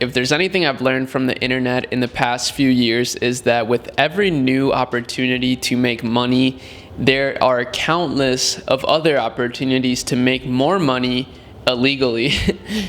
if there's anything I've learned from the internet in the past few years, is that with every new opportunity to make money, there are countless of other opportunities to make more money illegally.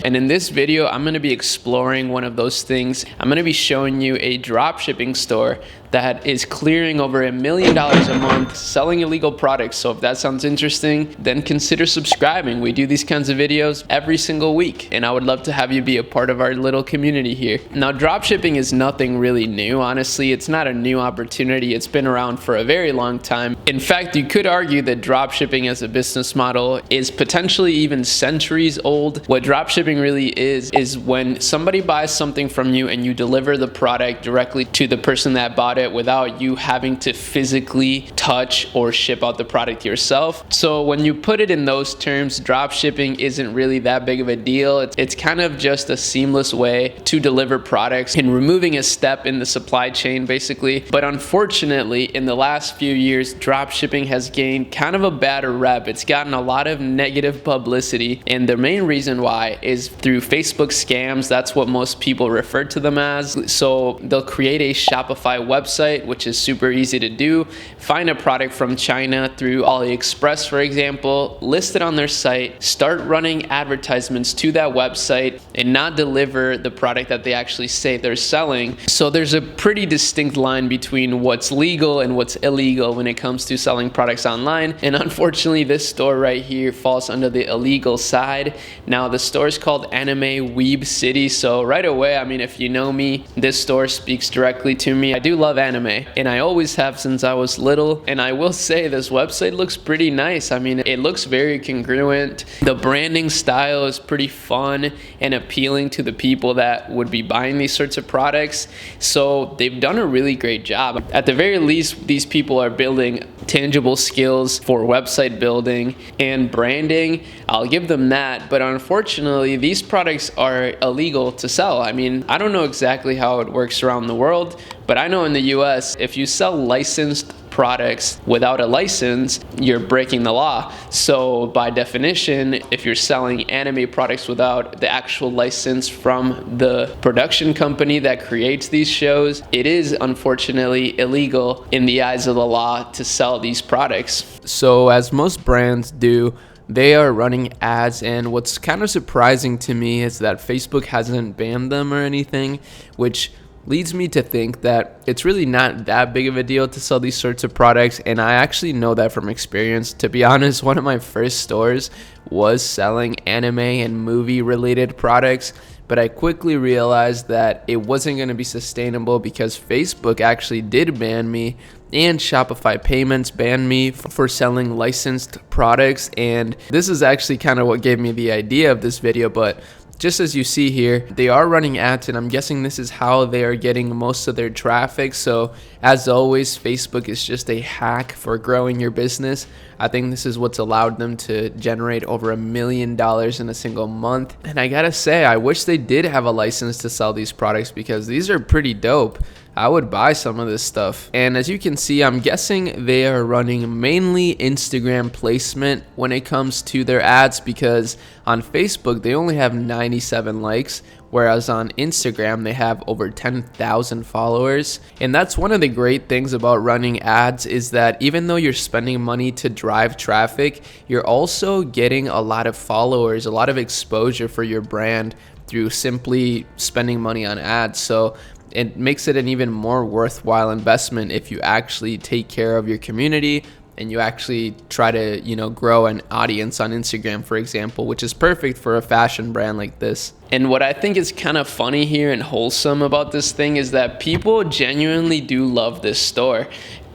And in this video, I'm going to be exploring one of those things. I'm going to be showing you a dropshipping store that is clearing over $1 million a month selling illegal products. So if that sounds interesting, then consider subscribing. We do these kinds of videos every single week, and I would love to have you be a part of our little community here. Now, dropshipping is nothing really new. Honestly, it's not a new opportunity. It's been around for a very long time. In fact, you could argue that dropshipping as a business model is potentially even centuries old. What dropshipping really is when somebody buys something from you and you deliver the product directly to the person that bought it without you having to physically touch or ship out the product yourself. So when you put it in those terms, dropshipping isn't really that big of a deal. It's kind of just a seamless way to deliver products and removing a step in the supply chain, basically. But unfortunately, in the last few years, dropshipping has gained kind of a bad rep. It's gotten a lot of negative publicity, and the main reason why is through Facebook scams. That's what most people refer to them as. So they'll create a Shopify website, which is super easy to do. Find a product from China through AliExpress, for example, list it on their site, start running advertisements to that website, and not deliver the product that they actually say they're selling. So there's a pretty distinct line between what's legal and what's illegal when it comes to selling products online. And unfortunately, this store right here falls under the illegal side. Now, the store is called Anime Weeb City. So right away, I mean, if you know me, this store speaks directly to me. I do love anime, and I always have since I was little. And I will say this website looks pretty nice. I mean, it looks very congruent. The branding style is pretty fun and appealing to the people that would be buying these sorts of products. So they've done a really great job. At the very least, these people are building tangible skills for website building and branding. I'll give them that. But unfortunately, these products are illegal to sell. I mean, I don't know exactly how it works around the world, but I know in the US, if you sell licensed products without a license, you're breaking the law. So by definition, if you're selling anime products without the actual license from the production company that creates these shows, it is unfortunately illegal in the eyes of the law to sell these products. So as most brands do, they are running ads, and what's kind of surprising to me is that Facebook hasn't banned them or anything, which leads me to think that it's really not that big of a deal to sell these sorts of products. And I actually know that from experience. To be honest, one of my first stores was selling anime and movie related products, but I quickly realized that it wasn't going to be sustainable because Facebook actually did ban me, and Shopify Payments banned me for selling licensed products. And this is actually kind of what gave me the idea of this video. But just as you see here, they are running ads, and I'm guessing this is how they are getting most of their traffic. So as always, Facebook is just a hack for growing your business. I think this is what's allowed them to generate over $1 million in a single month. And I gotta say, I wish they did have a license to sell these products because these are pretty dope. I would buy some of this stuff. And as you can see, I'm guessing they are running mainly Instagram placement when it comes to their ads, because on Facebook they only have 97 likes, whereas on Instagram they have over 10,000 followers. And that's one of the great things about running ads, is that even though you're spending money to drive traffic, you're also getting a lot of followers, a lot of exposure for your brand through simply spending money on ads. So it makes it an even more worthwhile investment if you actually take care of your community and you actually try to, grow an audience on Instagram, for example, which is perfect for a fashion brand like this. And what I think is kind of funny here and wholesome about this thing is that people genuinely do love this store.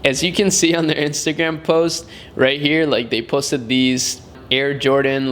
As you can see on their Instagram post right here, like they posted these Air Jordan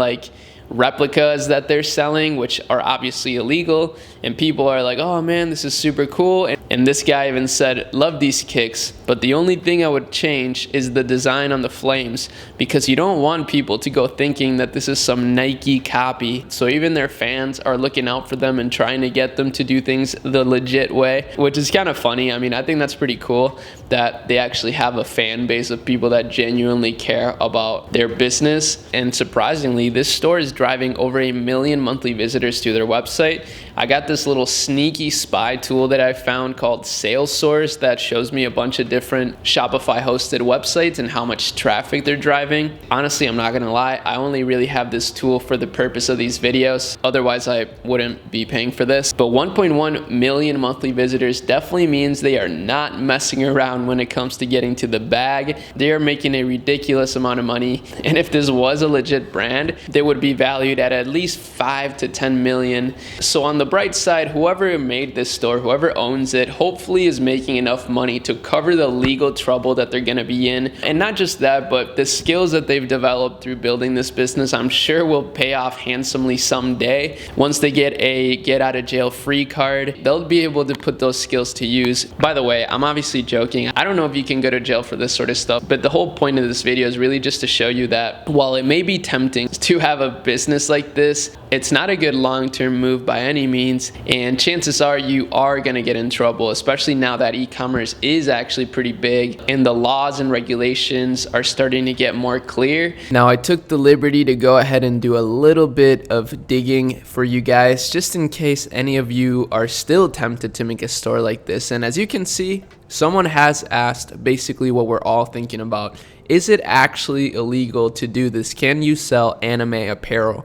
replicas that they're selling, which are obviously illegal, and people are like, oh man, this is super cool. And this guy even said, love these kicks, but the only thing I would change is the design on the flames, because you don't want people to go thinking that this is some Nike copy. So even their fans are looking out for them and trying to get them to do things the legit way, which is kind of funny. I mean, I think that's pretty cool that they actually have a fan base of people that genuinely care about their business. And surprisingly, this store is driving over 1 million monthly visitors to their website. I got this little sneaky spy tool that I found called Sales Source that shows me a bunch of different Shopify hosted websites and how much traffic they're driving. Honestly, I'm not gonna lie, I only really have this tool for the purpose of these videos. Otherwise, I wouldn't be paying for this. But 1.1 million monthly visitors definitely means they are not messing around when it comes to getting to the bag. They are making a ridiculous amount of money. And if this was a legit brand, they would be valued at least 5 to 10 million. So on the bright side, whoever made this store, whoever owns it, hopefully is making enough money to cover the legal trouble that they're gonna be in. And not just that, but the skills that they've developed through building this business, I'm sure will pay off handsomely someday. Once they get a get out of jail free card, they'll be able to put those skills to use. By the way, I'm obviously joking. I don't know if you can go to jail for this sort of stuff, but the whole point of this video is really just to show you that while it may be tempting to have a business like this, it's not a good long-term move by any means, and chances are you are going to get in trouble, especially now that e-commerce is actually pretty big and the laws and regulations are starting to get more clear. Now, I took the liberty to go ahead and do a little bit of digging for you guys, just in case any of you are still tempted to make a store like this. And as you can see, someone has asked basically what we're all thinking about. Is it actually illegal to do this? Can you sell anime apparel?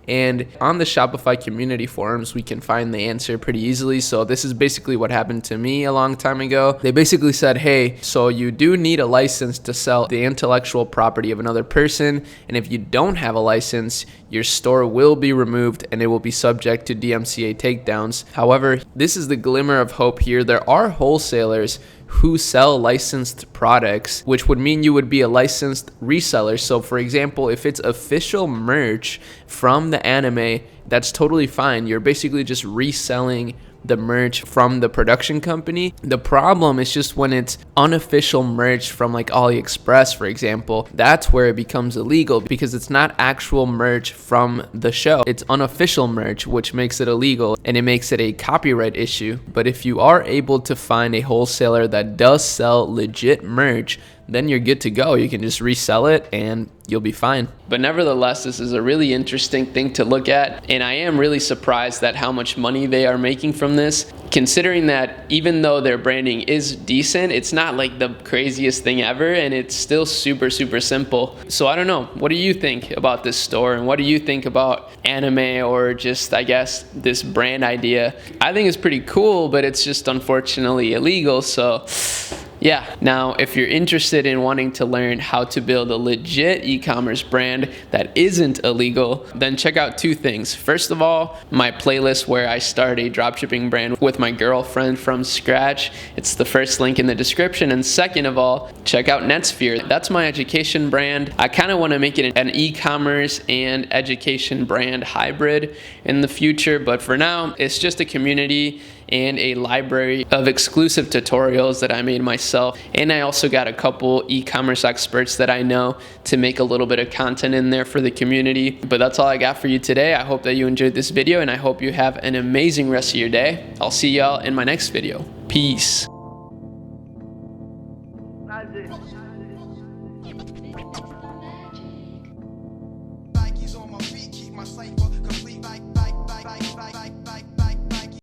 And on the Shopify community forums, we can find the answer pretty easily. So this is basically what happened to me a long time ago. They basically said, hey, so you do need a license to sell the intellectual property of another person. And if you don't have a license, your store will be removed and it will be subject to DMCA takedowns. However, this is the glimmer of hope here. There are wholesalers who sell licensed products, which would mean you would be a licensed reseller. So for example, if it's official merch from the anime, that's totally fine. You're basically just reselling the merch from the production company. The problem is just when it's unofficial merch from like AliExpress, for example, that's where it becomes illegal because it's not actual merch from the show. It's unofficial merch, which makes it illegal and it makes it a copyright issue. But if you are able to find a wholesaler that does sell legit merch, then you're good to go. You can just resell it and you'll be fine. But nevertheless, this is a really interesting thing to look at, and I am really surprised at how much money they are making from this, considering that even though their branding is decent, it's not like the craziest thing ever, and it's still super simple. So I don't know, what do you think about this store, and what do you think about anime, or just, I guess, this brand idea? I think it's pretty cool, but it's just unfortunately illegal. So yeah. Now, if you're interested in wanting to learn how to build a legit e-commerce brand that isn't illegal, then check out two things. First of all, my playlist where I start a dropshipping brand with my girlfriend from scratch. It's the first link in the description. And second of all, check out Netsphere. That's my education brand. I kind of want to make it an e-commerce and education brand hybrid in the future, but for now, it's just a community and a library of exclusive tutorials that I made myself. And I also got a couple e-commerce experts that I know to make a little bit of content in there for the community. But that's all I got for you today. I hope that you enjoyed this video and I hope you have an amazing rest of your day. I'll see y'all in my next video. Peace. Nike's on my feet, keep my cipher.